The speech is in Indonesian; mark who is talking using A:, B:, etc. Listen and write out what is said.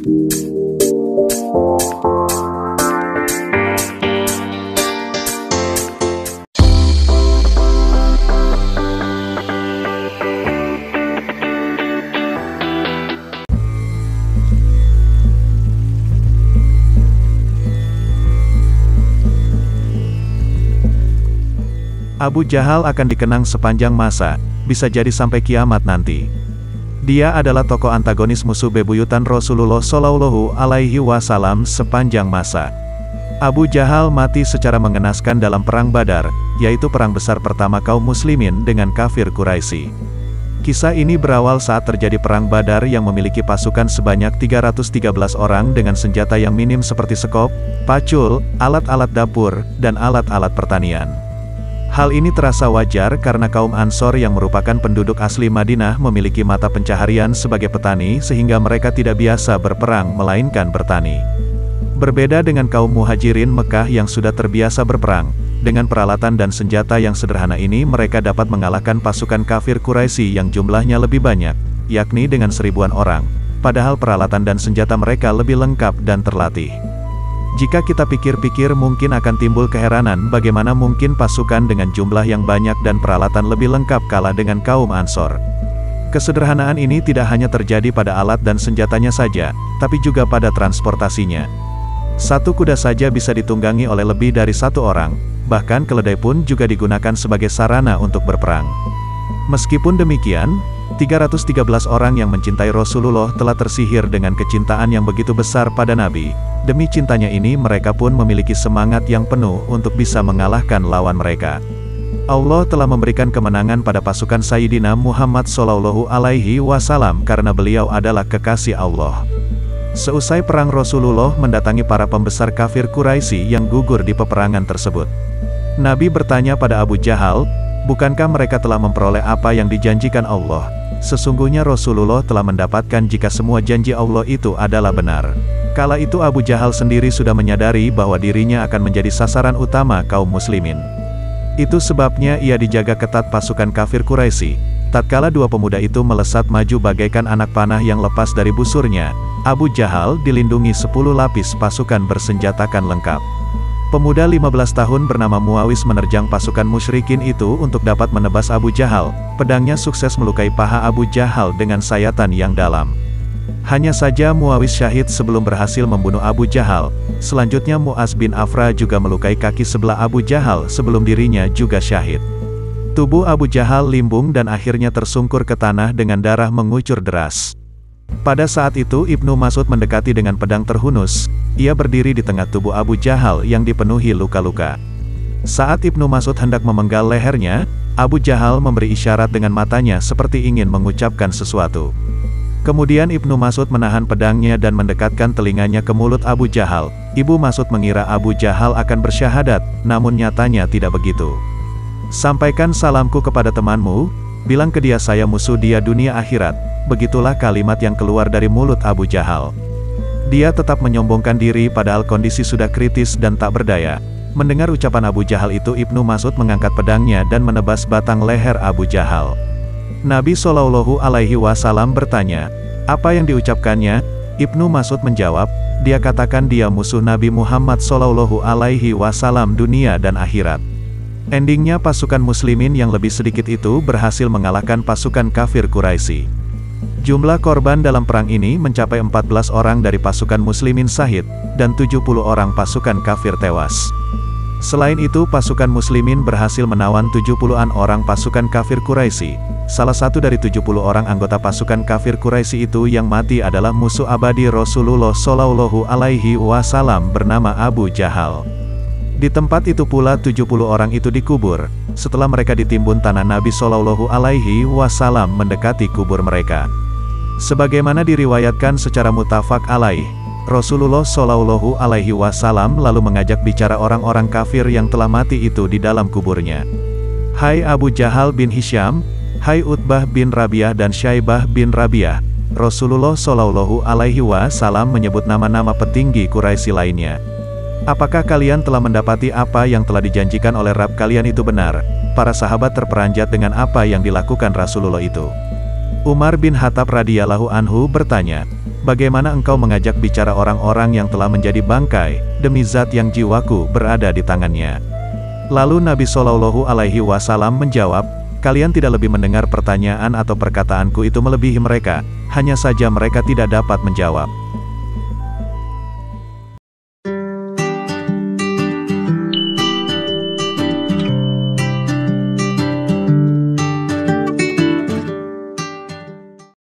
A: Abu Jahal akan dikenang sepanjang masa, bisa jadi sampai kiamat nanti. Dia adalah tokoh antagonis musuh bebuyutan Rasulullah Shallallahu Alaihi Wasallam sepanjang masa. Abu Jahal mati secara mengenaskan dalam Perang Badar, yaitu perang besar pertama kaum muslimin dengan kafir Quraisy. Kisah ini berawal saat terjadi Perang Badar yang memiliki pasukan sebanyak 313 orang dengan senjata yang minim seperti sekop, pacul, alat-alat dapur, dan alat-alat pertanian. Hal ini terasa wajar karena kaum Ansor yang merupakan penduduk asli Madinah memiliki mata pencaharian sebagai petani sehingga mereka tidak biasa berperang melainkan bertani. Berbeda dengan kaum Muhajirin Mekah yang sudah terbiasa berperang, dengan peralatan dan senjata yang sederhana ini mereka dapat mengalahkan pasukan kafir Quraisy yang jumlahnya lebih banyak, yakni dengan 1000-an orang, padahal peralatan dan senjata mereka lebih lengkap dan terlatih. Jika kita pikir-pikir mungkin akan timbul keheranan bagaimana mungkin pasukan dengan jumlah yang banyak dan peralatan lebih lengkap kalah dengan kaum Ansor. Kesederhanaan ini tidak hanya terjadi pada alat dan senjatanya saja, tapi juga pada transportasinya. Satu kuda saja bisa ditunggangi oleh lebih dari satu orang, bahkan keledai pun juga digunakan sebagai sarana untuk berperang. Meskipun demikian, 313 orang yang mencintai Rasulullah telah tersihir dengan kecintaan yang begitu besar pada Nabi. Demi cintanya ini mereka pun memiliki semangat yang penuh untuk bisa mengalahkan lawan mereka. Allah telah memberikan kemenangan pada pasukan Sayyidina Muhammad Shallallahu Alaihi Wasallam karena beliau adalah kekasih Allah. Seusai perang Rasulullah mendatangi para pembesar kafir Quraisy yang gugur di peperangan tersebut. Nabi bertanya pada Abu Jahal, bukankah mereka telah memperoleh apa yang dijanjikan Allah? Sesungguhnya Rasulullah telah mendapatkan jika semua janji Allah itu adalah benar. Kala itu Abu Jahal sendiri sudah menyadari bahwa dirinya akan menjadi sasaran utama kaum muslimin. Itu sebabnya ia dijaga ketat pasukan kafir Quraisy. Tatkala dua pemuda itu melesat maju bagaikan anak panah yang lepas dari busurnya, Abu Jahal dilindungi 10 lapis pasukan bersenjatakan lengkap. Pemuda 15 tahun bernama Muawis menerjang pasukan musyrikin itu untuk dapat menebas Abu Jahal. Pedangnya sukses melukai paha Abu Jahal dengan sayatan yang dalam. Hanya saja Muawis syahid sebelum berhasil membunuh Abu Jahal. Selanjutnya Mu'az bin Afra juga melukai kaki sebelah Abu Jahal sebelum dirinya juga syahid. Tubuh Abu Jahal limbung dan akhirnya tersungkur ke tanah dengan darah mengucur deras. Pada saat itu Ibnu Mas'ud mendekati dengan pedang terhunus. Ia berdiri di tengah tubuh Abu Jahal yang dipenuhi luka-luka. Saat Ibnu Mas'ud hendak memenggal lehernya, Abu Jahal memberi isyarat dengan matanya seperti ingin mengucapkan sesuatu. Kemudian Ibnu Mas'ud menahan pedangnya dan mendekatkan telinganya ke mulut Abu Jahal. Ibu Mas'ud mengira Abu Jahal akan bersyahadat, namun nyatanya tidak begitu. Sampaikan salamku kepada temanmu, bilang ke dia saya musuh dia dunia akhirat. Begitulah kalimat yang keluar dari mulut Abu Jahal. Dia tetap menyombongkan diri padahal kondisi sudah kritis dan tak berdaya. Mendengar ucapan Abu Jahal itu Ibnu Mas'ud mengangkat pedangnya dan menebas batang leher Abu Jahal. Nabi Shallallahu Alaihi Wasallam bertanya, apa yang diucapkannya? Ibnu Mas'ud menjawab, dia katakan dia musuh Nabi Muhammad Shallallahu Alaihi Wasallam dunia dan akhirat. Endingnya pasukan muslimin yang lebih sedikit itu berhasil mengalahkan pasukan kafir Quraisy. Jumlah korban dalam perang ini mencapai 14 orang dari pasukan muslimin syahid, dan 70 orang pasukan kafir tewas. Selain itu pasukan muslimin berhasil menawan 70-an orang pasukan kafir Quraisy. Salah satu dari 70 orang anggota pasukan kafir Quraisy itu yang mati adalah musuh abadi Rasulullah Shallallahu Alaihi Wasallam bernama Abu Jahal. Di tempat itu pula 70 orang itu dikubur. Setelah mereka ditimbun tanah Nabi Shallallahu Alaihi Wasallam mendekati kubur mereka. Sebagaimana diriwayatkan secara muttafaq alaih, Rasulullah Shallallahu Alaihi Wasallam lalu mengajak bicara orang-orang kafir yang telah mati itu di dalam kuburnya. Hai Abu Jahal bin Hisham, hai Utbah bin Rabi'ah dan Syaibah bin Rabi'ah. Rasulullah Shallallahu Alaihi Wasallam menyebut nama-nama petinggi Quraisy lainnya. Apakah kalian telah mendapati apa yang telah dijanjikan oleh Rabb kalian itu benar? Para sahabat terperanjat dengan apa yang dilakukan Rasulullah itu. Umar bin Khattab radhiyallahu anhu bertanya, Bagaimana engkau mengajak bicara orang-orang yang telah menjadi bangkai, demi zat yang jiwaku berada di tangannya?" Lalu Nabi Shallallahu Alaihi Wasallam menjawab, "Kalian tidak lebih mendengar pertanyaan atau perkataanku itu melebihi mereka, hanya saja mereka tidak dapat menjawab."